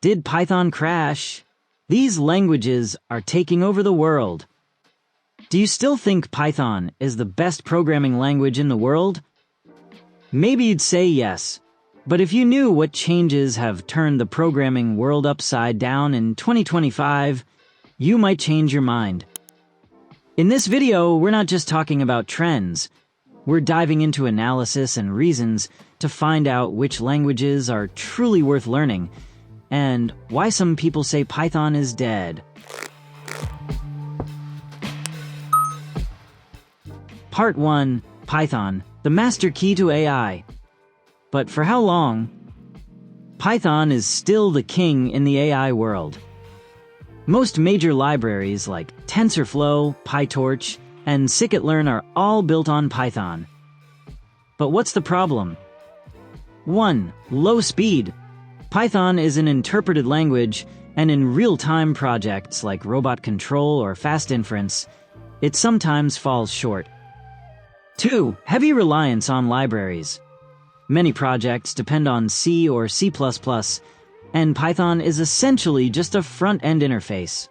Did Python crash? These languages are taking over the world. Do you still think Python is the best programming language in the world? Maybe you'd say yes, but if you knew what changes have turned the programming world upside down in 2025, you might change your mind. In this video, we're not just talking about trends. We're diving into analysis and reasons to find out which languages are truly worth learning and why some people say Python is dead. Part 1. Python, the master key to AI. But for how long? Python is still the king in the AI world. Most major libraries like TensorFlow, PyTorch, and scikit-learn are all built on Python. But what's the problem? 1. Low speed. Python is an interpreted language, and in real-time projects like robot control or fast inference, it sometimes falls short. 2. Heavy reliance on libraries. Many projects depend on C or C++, and Python is essentially just a front-end interface.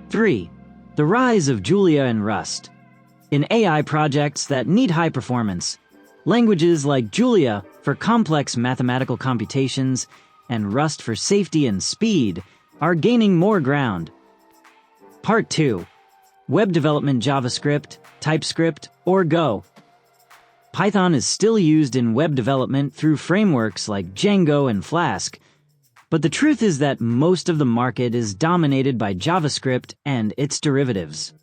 3. The rise of Julia and Rust. In AI projects that need high performance, languages like Julia for complex mathematical computations and Rust for safety and speed are gaining more ground. Part 2. Web development JavaScript, TypeScript, or Go. Python is still used in web development through frameworks like Django and Flask, but the truth is that most of the market is dominated by JavaScript and its derivatives.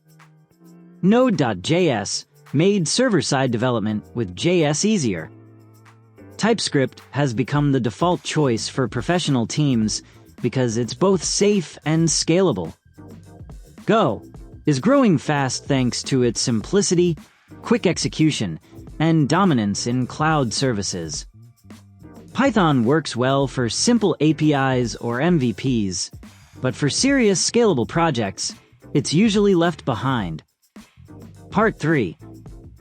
Node.js made server-side development with JS easier. TypeScript has become the default choice for professional teams because it's both safe and scalable. Go is growing fast thanks to its simplicity, quick execution, and dominance in cloud services. Python works well for simple APIs or MVPs, but for serious scalable projects, it's usually left behind. Part 3.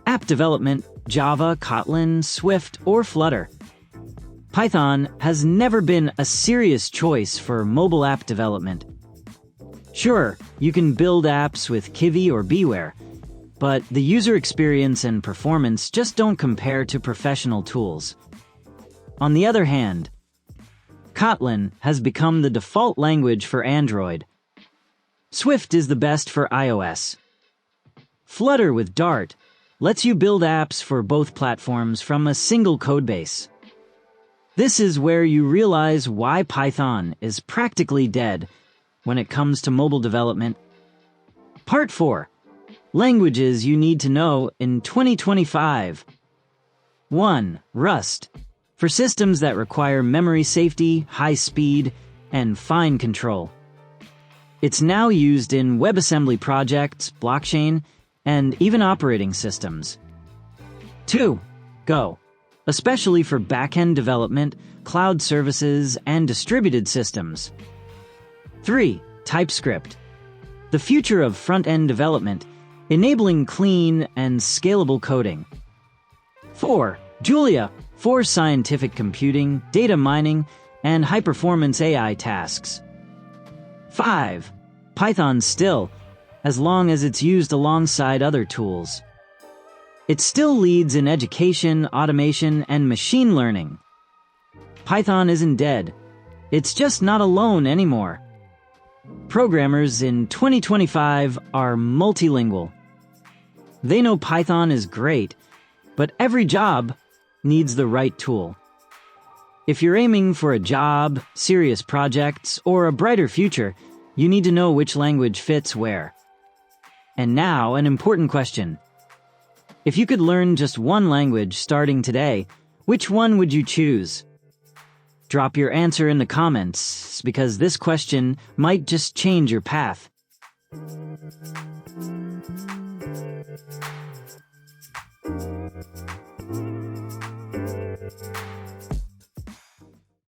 App development, Java, Kotlin, Swift, or Flutter. Python has never been a serious choice for mobile app development. Sure, you can build apps with Kivy or Beware, but the user experience and performance just don't compare to professional tools. On the other hand, Kotlin has become the default language for Android. Swift is the best for iOS. Flutter with Dart lets you build apps for both platforms from a single codebase. This is where you realize why Python is practically dead when it comes to mobile development. Part 4. Languages you need to know in 2025. 1. Rust. For systems that require memory safety, high speed, and fine control. It's now used in WebAssembly projects, blockchain, and even operating systems. 2. Go. Especially for back-end development, cloud services, and distributed systems. 3. TypeScript. The future of front-end development, enabling clean and scalable coding. 4. Julia, for scientific computing, data mining, and high-performance AI tasks. 5. Python still, as long as it's used alongside other tools. It still leads in education, automation, and machine learning. Python isn't dead. It's just not alone anymore. Programmers in 2025 are multilingual. They know Python is great, but every job needs the right tool. If you're aiming for a job, serious projects, or a brighter future, you need to know which language fits where. And now, an important question. If you could learn just one language starting today, which one would you choose? Drop your answer in the comments, because this question might just change your path.